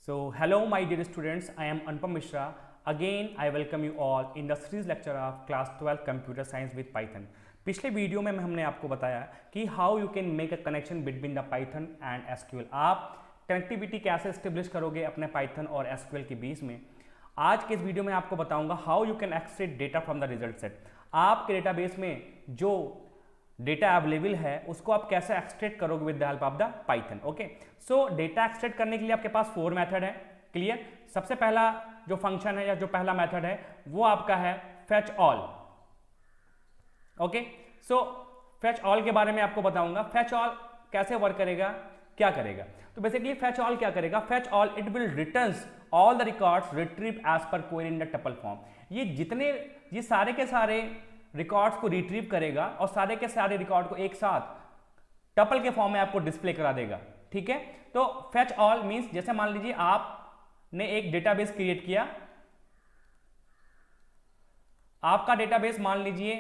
So, hello my dear students, I am Anupam Mishra. Again, I welcome you all in the series lecture of class 12 Computer Science with Python. पिछले video में हमने आपको बताया कि how you can make a connection between the Python and SQL. आप connectivity कैसे establish करोगे अपने पाइथन और एसक्यूएल के बीच में। आज के इस वीडियो में आपको बताऊंगा how you can extract data from the result set. आपके डेटाबेस में जो डेटा अवेलेबल है उसको आप कैसे एक्सट्रैक्ट करोगे with the help of the Python. Okay, so data extract करने के लिए आपके पास 4 मेथड है। क्लियर? सबसे पहला जो फंक्शन है या जो पहला मेथड है वो आपका है फेच ऑल। ओके, सो फेच ऑल के बारे में आपको बताऊंगा। फेच ऑल कैसे वर्क करेगा, क्या करेगा। तो बेसिकली फेच ऑल क्या करेगा, fetch all it will returns all the records retrieve as per query in the tuple form. ये सारे के सारे रिकॉर्ड्स को रिट्रीव करेगा और सारे के सारे रिकॉर्ड को एक साथ टपल के फॉर्म में आपको डिस्प्ले करा देगा। ठीक है, तो फेच ऑल मींस जैसे मान लीजिए आपने एक डेटाबेस क्रिएट किया। आपका डेटाबेस मान लीजिए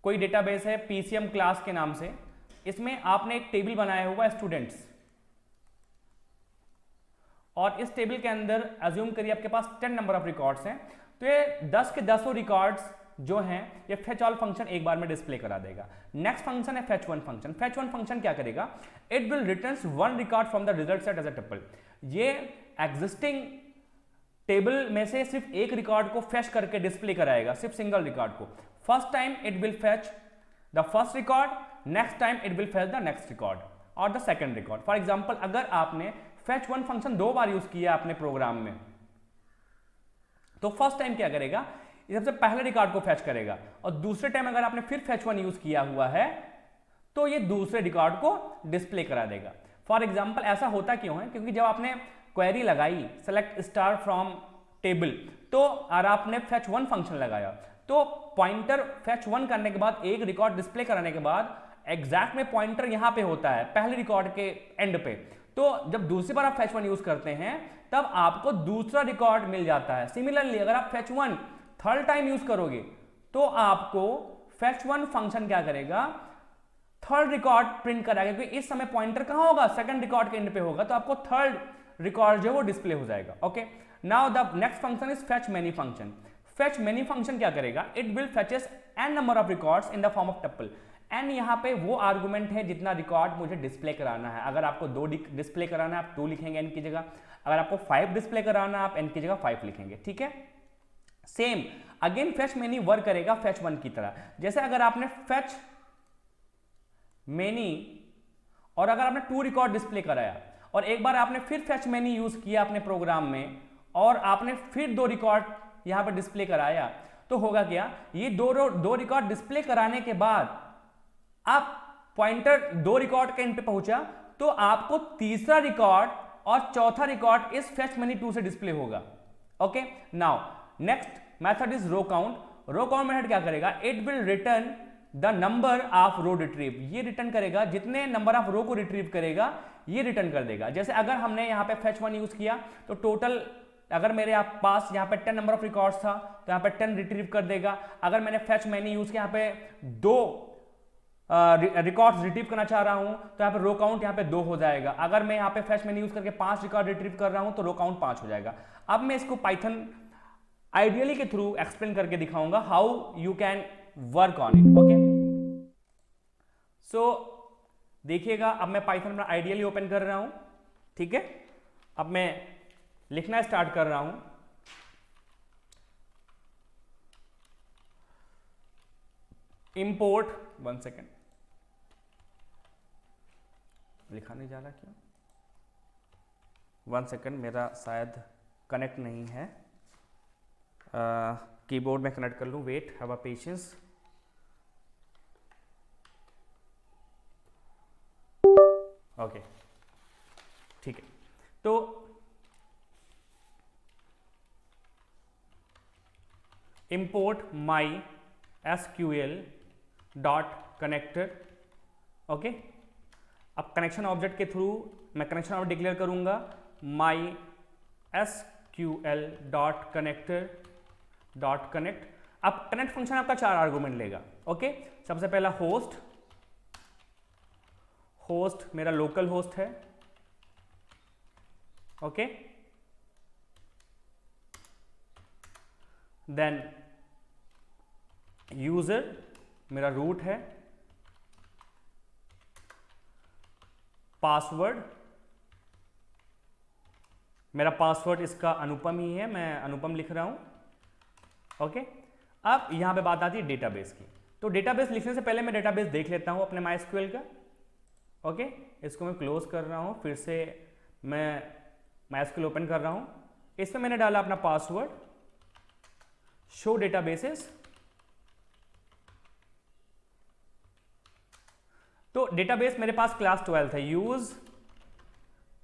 कोई डेटाबेस है पीसीएम क्लास के नाम से। इसमें आपने एक टेबल बनाया हुआ स्टूडेंट्स, और इस टेबल के अंदर अज्यूम करिए आपके पास 10 नंबर ऑफ रिकॉर्ड्स हैं। तो ये 10 के 10 रिकॉर्ड्स जो हैं ये फेच ऑल फंक्शन एक बार में डिस्प्ले करा देगा। नेक्स्ट फंक्शन है fetch one function. Fetch one function क्या करेगा, it will returns one record from the result set as a tuple. ये एग्जिस्टिंग टेबल में से सिर्फ एक रिकॉर्ड को फेच करके डिस्प्ले कराएगा, सिर्फ सिंगल रिकॉर्ड को। First time it will fetch the first record, next time it will fetch the next record और the second record. For example अगर आपने फेच वन फंक्शन 2 बार यूज किया अपने प्रोग्राम में, तो फर्स्ट टाइम क्या करेगा, ये सबसे पहले रिकॉर्ड को फेच करेगा, और दूसरे टाइम अगर आपने फिर फेच वन यूज किया हुआ है तो ये दूसरे रिकॉर्ड को डिस्प्ले करा देगा। फॉर एग्जांपल ऐसा होता क्यों है, क्योंकि जब आपने क्वेरी लगाई सेलेक्ट स्टार फ्रॉम टेबल, तो और आपने फेच वन फंक्शन लगाया, तो पॉइंटर फेच वन करने के बाद एक रिकॉर्ड डिस्प्ले कराने के बाद एग्जैक्ट में पॉइंटर यहां पे होता है पहले रिकॉर्ड के एंड पे। तो जब दूसरी बार आप फेच वन यूज करते हैं तब आपको दूसरा रिकॉर्ड मिल जाता है। सिमिलरली अगर आप fetch one third time use करोगे तो आपको फेच वन फंक्शन क्या करेगा, थर्ड रिकॉर्ड प्रिंट कराएगा, क्योंकि इस समय पॉइंटर कहां होगा, सेकंड रिकॉर्ड के एंड पे होगा, तो आपको थर्ड रिकॉर्ड जो वो डिस्प्ले हो जाएगा। Okay, now the next function is fetch many function. Fetch many function क्या करेगा, it will फेचेस n number of records in the form of tuple. n यहां पे वो आर्गुमेंट है जितना रिकॉर्ड मुझे डिस्प्ले कराना है। अगर आपको 2 डिस्प्ले कराना है आप 2 लिखेंगे n की जगह, अगर आपको 5 डिस्प्ले कराना है आप n की जगह 5 लिखेंगे। ठीक है, same again fetch many work करेगा फेच वन की तरह। जैसे अगर आपने फेच मेनी और अगर आपने 2 रिकॉर्ड डिस्प्ले कराया और एक बार आपने फिर फेच मेनी यूज किया अपने प्रोग्राम में और आपने फिर 2 रिकॉर्ड यहां पर डिस्प्ले कराया, तो होगा क्या, ये दो रिकॉर्ड डिस्प्ले कराने के बाद आप पॉइंटर 2 रिकॉर्ड के एंड पे पहुंचा तो आपको तीसरा रिकॉर्ड और चौथा रिकॉर्ड इस फेच मेनी 2 से डिस्प्ले होगा। Okay, now next method is row count. Row count method क्या करेगा, it will return the number of row retrieve. ये रिटर्न करेगा जितने नंबर ऑफ रो को रिट्रीव करेगा ये रिटर्न कर देगा। जैसे अगर हमने यहाँ पे फेच वन यूज किया तो टोटल अगर मेरे पास यहाँ पे 10 नंबर ऑफ रिकॉर्ड्स था तो यहाँ पे 10 रिट्रीव कर देगा। अगर मैंने फेच मैनी यूज किया यहाँ पे 2 रिकॉर्ड्स रिट्रीव करना चाह रहा हूं तो यहाँ पे रो काउंट यहाँ पे 2 हो जाएगा। अगर मैं यहाँ पे फेच मैनी यूज करके 5 रिकॉर्ड रिट्रीव कर रहा हूं तो रो काउंट 5 हो जाएगा। अब मैं इसको पाइथन आइडियली के थ्रू एक्सप्लेन करके दिखाऊंगा how you can work on it. Okay, so देखिएगा अब मैं पाइथन में आइडियली ओपन कर रहा हूं। ठीक है, अब मैं लिखना स्टार्ट कर रहा हूं। इंपोर्ट, 1 सेकेंड, लिखा नहीं जा रहा क्यों, 1 सेकेंड, मेरा शायद कनेक्ट नहीं है। कीबोर्ड में कनेक्ट कर लूं, wait, have a patience. Okay, ठीक है, तो import my SQL dot connector. Okay, अब कनेक्शन ऑब्जेक्ट के थ्रू मैं कनेक्शन ऑब्जेक्ट डिक्लेयर करूंगा my SQL dot connector dot connect. अब कनेक्ट फंक्शन आपका 4 आर्गुमेंट लेगा। ओके, सबसे पहला होस्ट, होस्ट मेरा लोकल होस्ट है। ओके, देन यूजर मेरा रूट है, पासवर्ड मेरा पासवर्ड इसका अनुपम ही है, मैं अनुपम लिख रहा हूं। ओके, अब यहां पे बात आती है डेटाबेस की। तो डेटाबेस लिखने से पहले मैं डेटाबेस देख लेता हूं अपने MySQL का। ओके, इसको मैं क्लोज कर रहा हूं, फिर से मैं MySQL ओपन कर रहा हूं। इसमें मैंने डाला अपना पासवर्ड, शो डेटाबेसेस। तो डेटाबेस मेरे पास क्लास 12 है, use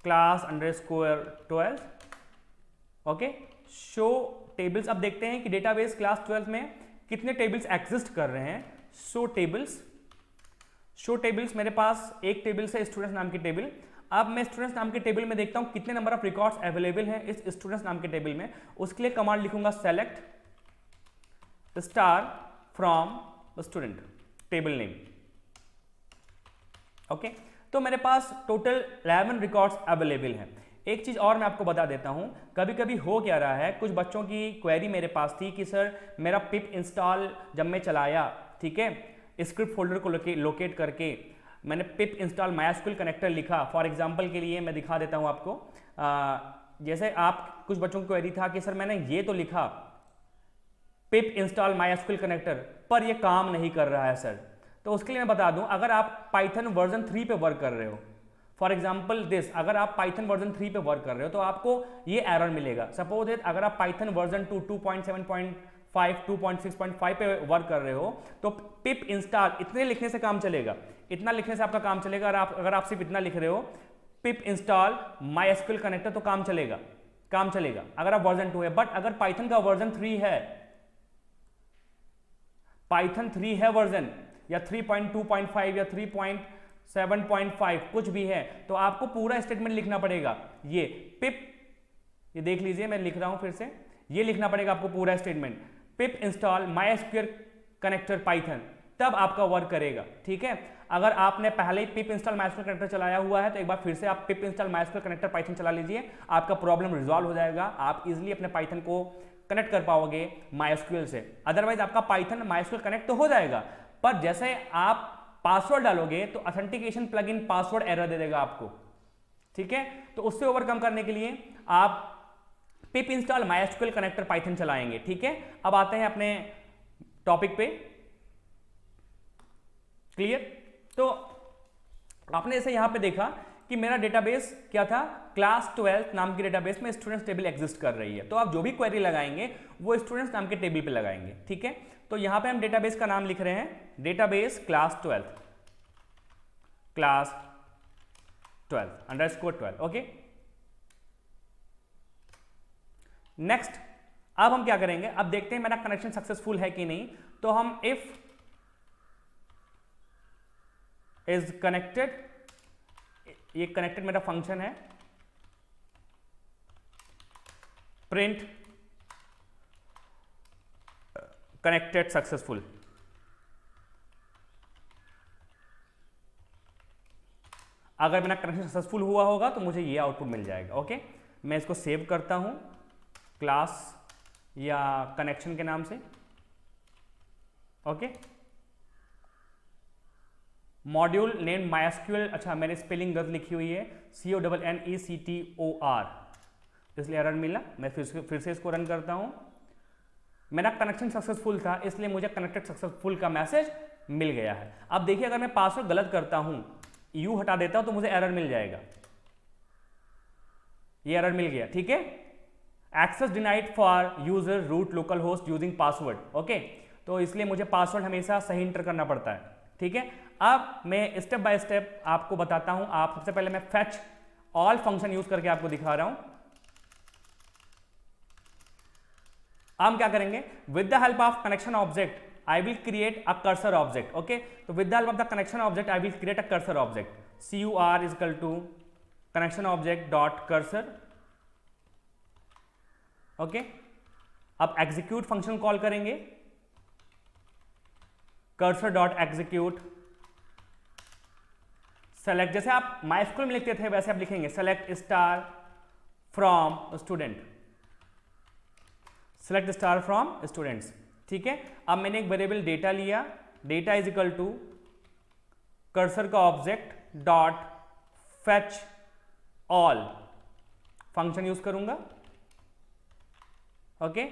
class underscore 12। Okay, show tables. अब देखते हैं कि डेटाबेस क्लास 12 में कितने टेबल्स एग्जिस्ट कर रहे हैं। शो टेबल्स मेरे पास एक टेबल से स्टूडेंट्स नाम की टेबल। अब मैं स्टूडेंट्स नाम के टेबल में देखता हूं कितने नंबर ऑफ रिकॉर्ड्स अवेलेबल हैं इस स्टूडेंट्स नाम के टेबल में। उसके लिए कमांड लिखूंगा select star from student table name. Okay, तो मेरे पास टोटल 11 रिकॉर्ड्स अवेलेबल हैं। एक चीज और मैं आपको बता देता हूं, कभी कभी हो क्या रहा है, कुछ बच्चों की क्वेरी मेरे पास थी कि सर मेरा पिप इंस्टॉल जब मैं चलाया, ठीक है, स्क्रिप्ट फोल्डर को लोकेट करके मैंने पिप इंस्टॉल MySQL कनेक्टर लिखा। फॉर एग्जांपल के लिए मैं दिखा देता हूं आपको। जैसे आप कुछ बच्चों की क्वेरी था कि सर मैंने ये तो लिखा पिप इंस्टॉल MySQL कनेक्टर, पर ये काम नहीं कर रहा है सर। तो उसके लिए मैं बता दूं, अगर आप पाइथन वर्जन 3 पे वर्क कर रहे हो, फॉर एग्जाम्पल दिस, अगर आप पाइथन वर्जन 3 पे वर्क कर रहे हो तो आपको ये एरर मिलेगा। सपोज इट, अगर आप पाइथन वर्जन 2, 2.7.5, 2.6.5 पे वर्क कर रहे हो तो पिप इंस्टॉल इतने लिखने से काम चलेगा, इतना लिखने से आपका काम चलेगा। अगर आप सिर्फ इतना लिख रहे हो पिप इंस्टॉल MySQL कनेक्टर तो काम चलेगा अगर आप वर्जन 2 है। बट अगर पाइथन का वर्जन 3 है, पाइथन 3 है वर्जन, या 3.2.5 या 3.7.5 कुछ भी है, तो आपको पूरा स्टेटमेंट लिखना पड़ेगा। ये पिप, ये देख लीजिए मैं लिख रहा हूं फिर से, ये लिखना पड़ेगा आपको पूरा स्टेटमेंट, पिप इंस्टॉल MySQL कनेक्टर पाइथन, तब आपका वर्क करेगा। ठीक है, अगर आपने पहले ही पिप इंस्टॉल MySQL कनेक्टर चलाया हुआ है तो एक बार फिर से आप पिप इंस्टॉल MySQL कनेक्टर पाइथन चला लीजिए, आपका प्रॉब्लम रिजॉल्व हो जाएगा। आप इजिली अपने पाइथन को कनेक्ट कर पाओगे MySQL से। अदरवाइज आपका पाइथन MySQL कनेक्ट तो हो जाएगा, पर जैसे आप पासवर्ड डालोगे तो ऑथेंटिकेशन प्लगइन पासवर्ड एरर दे देगा आपको। ठीक है, तो उससे ओवरकम करने के लिए आप पिप इंस्टॉल MySQL कनेक्टर पाइथन चलाएंगे। ठीक है, अब आते हैं अपने टॉपिक पे। क्लियर? तो आपने ऐसे यहां पे देखा कि मेरा डेटाबेस क्या था, क्लास 12 नाम की डेटाबेस में स्टूडेंट्स टेबल एग्जिस्ट कर रही है। तो आप जो भी क्वेरी लगाएंगे वो स्टूडेंट्स नाम के टेबल पे लगाएंगे। ठीक है, तो यहां पे हम डेटाबेस का नाम लिख रहे हैं, डेटाबेस क्लास 12 _12। ओके, नेक्स्ट अब हम क्या करेंगे, अब देखते हैं मेरा कनेक्शन सक्सेसफुल है कि नहीं। तो हम इफ इज कनेक्टेड, ये कनेक्टेड मेरा फंक्शन है, प्रिंट कनेक्टेड सक्सेसफुल। अगर मेरा कनेक्शन सक्सेसफुल हुआ होगा तो मुझे ये आउटपुट मिल जाएगा। ओके, मैं इसको सेव करता हूं क्लास या कनेक्शन के नाम से। ओके, मॉड्यूल नेम MySQL, अच्छा मैंने स्पेलिंग गलत लिखी हुई है, CONNECTOR, इसलिए एरर मिला। मैं फिर से इसको रन करता हूं। मेरा कनेक्शन सक्सेसफुल था इसलिए मुझे कनेक्टेड सक्सेसफुल का मैसेज मिल गया है। अब देखिए, अगर मैं पासवर्ड गलत करता हूं, यू हटा देता हूं, तो मुझे एरर मिल जाएगा। ये एरर मिल गया। ठीक है, access denied for user root local host using password. Okay, तो इसलिए मुझे पासवर्ड हमेशा सही इंटर करना पड़ता है। ठीक है, अब मैं स्टेप बाय स्टेप आपको बताता हूं। आप सबसे पहले मैं फेच ऑल फंक्शन यूज करके आपको दिखा रहा हूं। हम क्या करेंगे, with the help of connection object I will create a cursor object. Okay, तो with the help of the connection object I will create a cursor object, CUR is equal to connection object dot cursor. Okay, अब execute function call करेंगे, cursor dot execute select, जैसे आप MySQL में लिखते थे वैसे आप लिखेंगे, select star from student. Select star from students, ठीक है। अब मैंने एक वेरिएबल डेटा लिया, data is equal to cursor का object dot fetch all function use करूंगा, ओके।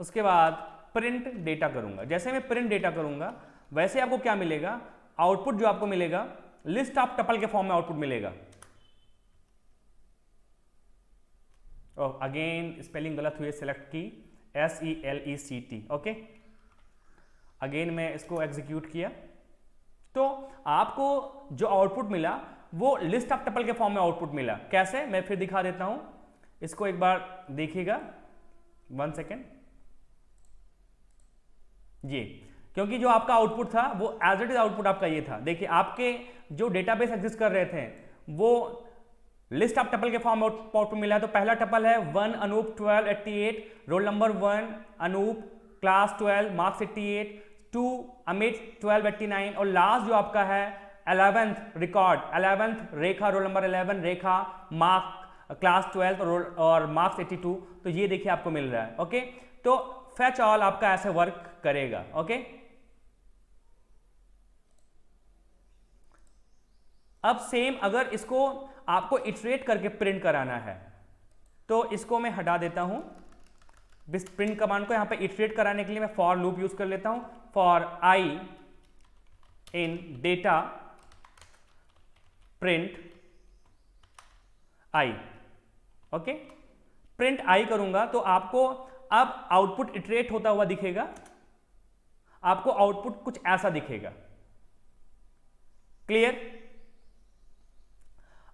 उसके बाद प्रिंट डेटा करूंगा। जैसे मैं प्रिंट डेटा करूंगा वैसे आपको क्या मिलेगा, आउटपुट जो आपको मिलेगा लिस्ट ऑफ टपल के फॉर्म में आउटपुट मिलेगा। अगेन स्पेलिंग गलत हुई, सेलेक्ट की SELECT, ओके। अगेन मैं इसको एग्जीक्यूट किया तो आपको जो आउटपुट मिला वो लिस्ट ऑफ टपल के फॉर्म में आउटपुट मिला। कैसे, मैं फिर दिखा देता हूं, इसको एक बार देखिएगा, 1 सेकेंड। ये क्योंकि जो आपका आउटपुट था वो एज इट इज आउटपुट आपका ये था। देखिए आपके जो डेटाबेस एग्जिस्ट कर रहे थे वो लिस्ट ऑफ टपल के फॉर्म में आउटपुट मिला है। तो पहला टपल है 1 Anoop 12 88, roll number 1 Anoop, class 12, marks 88, 2 Amit 12 89, और लास्ट जो आपका है 11th record, 11th Rekha, roll number 11 Rekha, mark class 12 और मार्क्स 82। तो ये देखिए आपको मिल रहा है, ओके। तो फेच ऑल आपका ऐसे वर्क करेगा, ओके। अब सेम अगर इसको आपको इटरेट करके प्रिंट कराना है तो इसको मैं हटा देता हूं। प्रिंट कमांड को यहां पे इटरेट कराने के लिए मैं फॉर लूप यूज कर लेता हूं, for I in data print I, okay. Print I करूंगा तो आपको अब आउटपुट इटरेट होता हुआ दिखेगा, आपको आउटपुट कुछ ऐसा दिखेगा, क्लियर।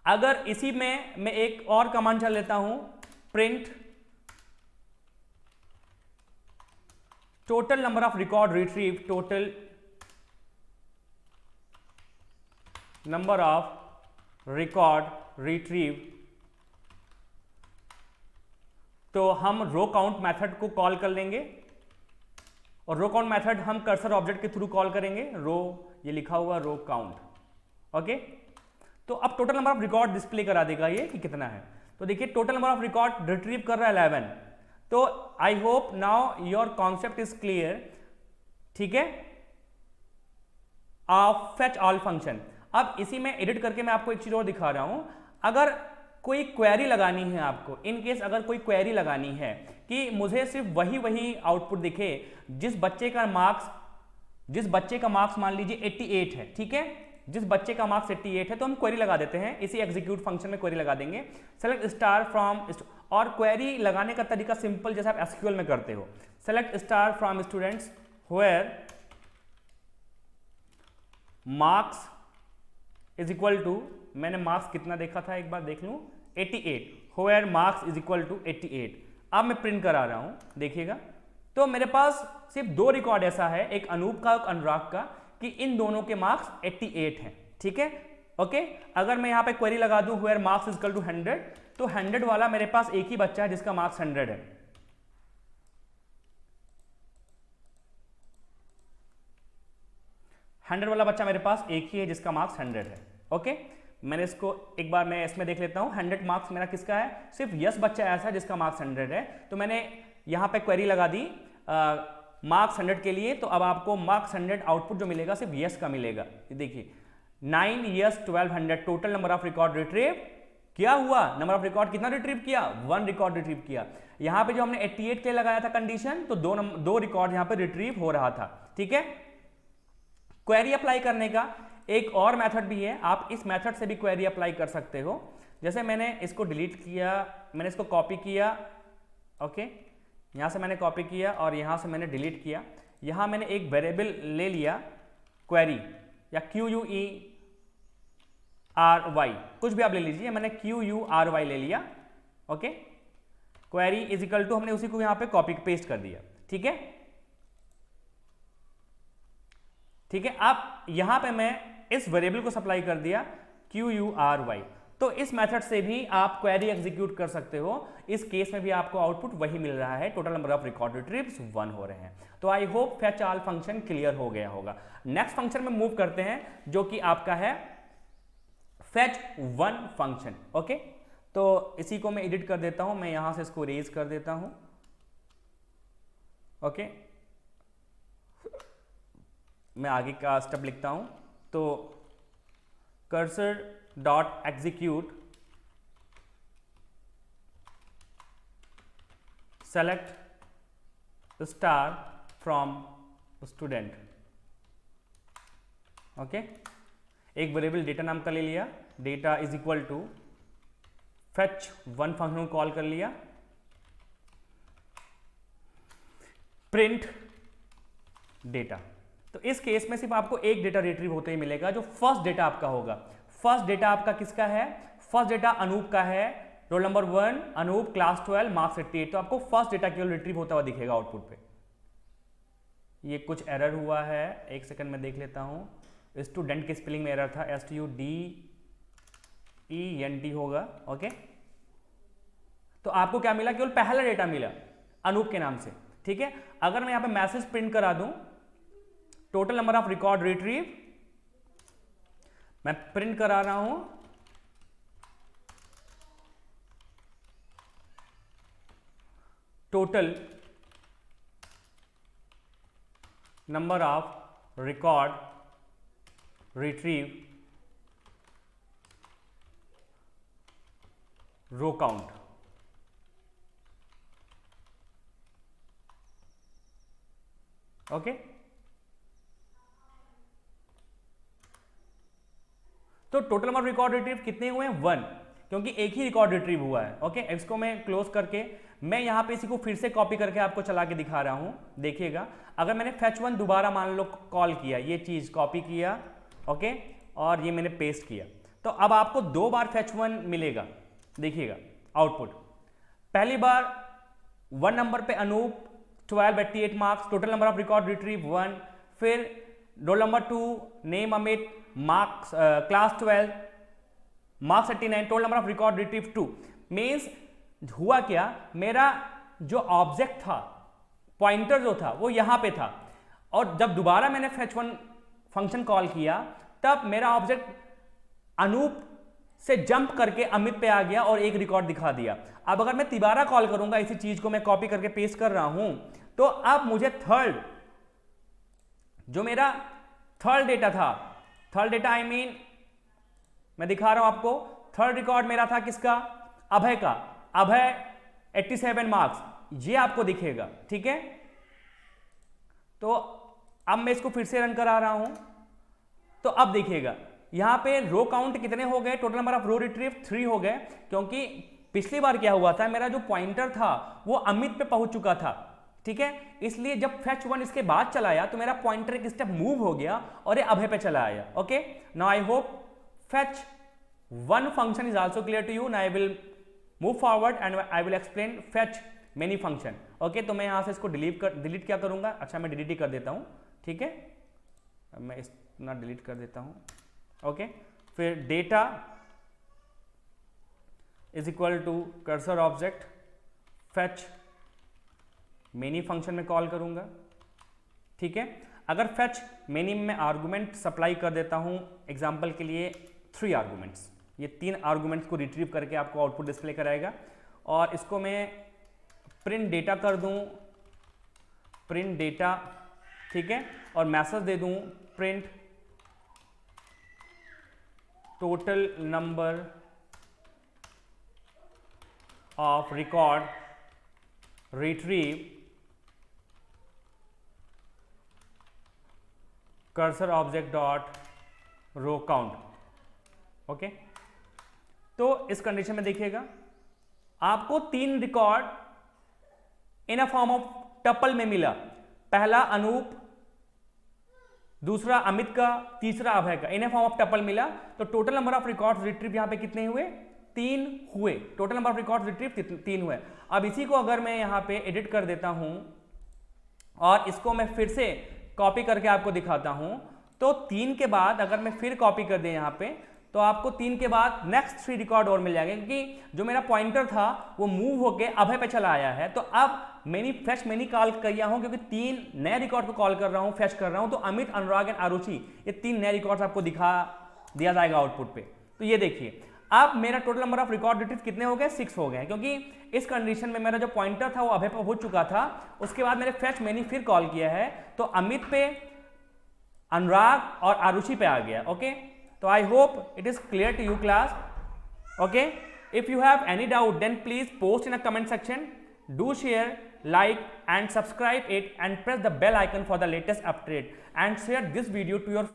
अगर इसी में मैं एक और कमांड चल लेता हूं, print total number of record retrieve, total number of record retrieve, तो हम रो काउंट मेथड को कॉल कर लेंगे और रो काउंट मेथड हम कर्सर ऑब्जेक्ट के थ्रू कॉल करेंगे, रो ये लिखा हुआ रो काउंट, ओके। तो अब total number of record display करा देगा ये कि कितना है। तो देखिए total number of record retrieve कर रहा है 11। तो I hope now your concept is clear, ठीक है, ऑफ फेच ऑल फंक्शन। अब इसी में एडिट करके मैं आपको एक चीज और दिखा रहा हूं। अगर कोई क्वेरी लगानी है आपको, इन केस अगर कोई क्वेरी लगानी है कि मुझे सिर्फ वही आउटपुट दिखे जिस बच्चे का मार्क्स मान लीजिए 88 है, ठीक है, जिस बच्चे का मार्क्स 88 है, तो हम क्वेरी लगा देते हैं, इसी एग्जीक्यूट फंक्शन में क्वेरी लगा देंगे, सेलेक्ट स्टार फ्रॉम, और क्वेरी लगाने का तरीका सिंपल जैसे आप एसक्यूएल में करते हो, select star from students where marks is equal to, मैंने मार्क्स कितना देखा था एक बार देख लूं, 88, where marks is equal to 88। अब मैं प्रिंट करा रहा हूं, देखिएगा। तो मेरे पास सिर्फ 2 रिकॉर्ड ऐसा है, एक अनूप का और अनुराग का, कि इन दोनों के मार्क्स 88 हैं, ठीक है, ओके। अगर मैं यहां पे क्वेरी लगा दूं where marks is equal to 100, तो 100 वाला मेरे पास एक ही बच्चा है जिसका मार्क्स 100 है, 100 वाला बच्चा मेरे पास एक ही है जिसका मार्क्स 100 है, ओके। मैंने इसको एक बार मैं इसमें देख लेता हूं, 100 मार्क्स मेरा किसका है, सिर्फ यस बच्चा ऐसा है जिसका मार्क्स 100 है। तो मैंने यहां पे क्वेरी लगा दी मार्क्स 100 के लिए, तो अब आपको मार्क्स 100 आउटपुट जो मिलेगा सिर्फ यस का मिलेगा। देखिए 9 yes 1200, total number of record retrieve, क्या हुआ, नंबर ऑफ रिकॉर्ड कितना रिट्रीव किया, 1 रिकॉर्ड रिट्रीव किया। यहां पे जो हमने 88 के लिए लगाया था कंडीशन, तो 2 रिकॉर्ड यहां पे रिट्रीव हो रहा था, ठीक है। क्वेरी अप्लाई करने का एक और मेथड भी है, आप इस मेथड से भी क्वेरी अप्लाई कर सकते हो। जैसे मैंने इसको डिलीट किया, मैंने इसको कॉपी किया, ओके, यहां से मैंने कॉपी किया और यहां से मैंने डिलीट किया। यहां मैंने एक वेरिएबल ले लिया क्वेरी या QUERY, कुछ भी आप ले लीजिए, मैंने QURY ले लिया, okay. Query is equal to, हमने उसी को यहां पे कॉपी पेस्ट कर दिया, ठीक है, ठीक है। अब यहां पे मैं इस वेरिएबल को सप्लाई कर दिया QURY, तो इस मेथड से भी आप क्वेरी एग्जीक्यूट कर सकते हो। इस केस में भी आपको आउटपुट वही मिल रहा है, total number of record retrieves 1 हो रहे हैं। तो I hope fetch all function clear हो गया होगा। नेक्स्ट फंक्शन में मूव करते हैं जो कि आपका है फेच 1 फंक्शन, ओके। तो इसी को मैं एडिट कर देता हूं, मैं यहां से इसको रेज कर देता हूं, ओके, मैं आगे का स्टेप लिखता हूं। तो cursor dot execute select star from student. Okay, एक वेरिएबल डेटा नाम का ले लिया, data is equal to fetch one function को कॉल कर लिया, प्रिंट डेटा। तो इस केस में सिर्फ आपको एक डेटा रिट्रीव होते ही मिलेगा, जो फर्स्ट डेटा आपका होगा। फर्स्ट डेटा आपका किसका है? फर्स्ट डेटा अनूप का है, roll number 1 Anoop, class 12, marks 88। तो आपको फर्स्ट डेटा केवल रिट्रीव होता हुआ दिखेगा आउटपुट पे। ये कुछ एरर हुआ है, एक सेकंड में देख लेता हूं। स्टूडेंट के स्पेलिंग में एरर था, STUDENT होगा। ओके, तो आपको क्या मिला? केवल पहला डेटा मिला अनूप के नाम से। ठीक है, अगर मैं यहां पे मैसेज प्रिंट करा दूं, total number of record retrieve, मैं प्रिंट करा रहा हूं total number of record retrieve row count. Okay, तो total number of record retrieve कितने हुए हैं? 1, क्योंकि एक ही रिकॉर्ड रिट्रीव हुआ है। ओके, इसको मैं क्लोज करके मैं यहां पे इसी को फिर से कॉपी करके आपको चला के दिखा रहा हूं। देखिएगा, अगर मैंने फेच वन दोबारा मान लो कॉल किया, ये चीज कॉपी किया, ओके, और ये मैंने पेस्ट किया, तो अब आपको 2 बार फेच वन मिलेगा। देखिएगा आउटपुट, पहली बार 1 नंबर पे Anoop 12 88 marks, total number of record retrieve 1। फिर roll number 2 name Amit, marks class 12, marks 89, total number of record retrieve 2। Means हुआ क्या, मेरा जो ऑब्जेक्ट था, पॉइंटर जो था वो यहां पे था, और जब दोबारा मैंने फेच वन फंक्शन कॉल किया तब मेरा ऑब्जेक्ट अनूप से जंप करके अमित पे आ गया और एक रिकॉर्ड दिखा दिया। अब अगर मैं दोबारा कॉल करूंगा, इसी चीज को मैं कॉपी करके पेस्ट कर रहा हूं, तो अब मुझे थर्ड, जो मेरा थर्ड डेटा था, थर्ड डेटा आई मीन मैं दिखा रहा हूं आपको, थर्ड रिकॉर्ड मेरा था किसका? अभय का। अभय 87 मार्क्स, ये आपको दिखेगा। ठीक है, तो अब मैं इसको फिर से रन करा रहा हूं, तो अब देखिएगा यहां पे रो काउंट कितने हो गए? Total number of row retrieve 3 हो गए, क्योंकि पिछली बार क्या हुआ था, मेरा जो पॉइंटर था वो अमित पे पहुंच चुका था। ठीक है, इसलिए जब फेच वन इसके बाद चलाया तो मेरा पॉइंटर एक स्टेप मूव हो गया और ये अभय पे चला आया। Okay, now I hope fetch one function is also clear to you. Now I will move forward and I will explain fetch many function. Okay, तो मैं यहां से इसको डिलीट क्या करूंगा? अच्छा, मैं डिलीट ही कर देता हूं। ठीक है, मैं इतना डिलीट कर देता हूं। ओके, फिर data is equal to cursor object fetch many function में कॉल करूंगा। ठीक है, अगर फेच मेनी में आर्गुमेंट सप्लाई कर देता हूं, एग्जांपल के लिए 3 आर्गुमेंट्स, ये 3 आर्गुमेंट्स को रिट्रीव करके आपको आउटपुट डिस्प्ले कराएगा, और इसको मैं प्रिंट डेटा कर दूं, प्रिंट डेटा। ठीक है, और मैसेज दे दूं print total number of record retrieve cursor object dot row count. Okay, तो इस कंडीशन में देखिएगा आपको 3 record in a form of tuple में मिला। पहला अनूप, दूसरा अमित का, तीसरा अभय का, इन अ फॉर्म ऑफ टपल मिला। तो total number of record retrieve यहां पे कितने हुए? 3 हुए। Total number of record retrieve 3 हुए। अब इसी को अगर मैं यहां पे एडिट कर देता हूं और इसको मैं फिर से कॉपी करके आपको दिखाता हूं, तो 3 के बाद अगर मैं फिर कॉपी कर दें यहां पे, तो आपको 3 के बाद नेक्स्ट 3 रिकॉर्ड और मिल जाएंगे, क्योंकि जो मेरा पॉइंटर था वो मूव होके अभय पे चला आया है। तो अब मैंने फेच मैंने कॉल किया हूं, क्योंकि 3 नए रिकॉर्ड को कॉल कर रहा हूं, फेच कर रहा हूं। तो अमित, अनुराग एंड आरुचि, ये 3 नए रिकॉर्ड्स आपको दिखा दिया जाएगा आउटपुट पे। तो ये देखिए, अब मेरा total number of record retrieve कितने हो गए? 6 हो गए, क्योंकि इस कंडीशन में मेरा जो पॉइंटर था वो अभय पे हो चुका था। उसके बाद मैंने फेच मैनी फिर कॉल किया है, तो अमित पे, अनुराग और आरुषि पे आ गया। ओके, तो I hope it is clear to you class. Okay, if you have any doubt then please post in a comment section, do share, like and subscribe it and press the bell icon for the latest update and share this video to your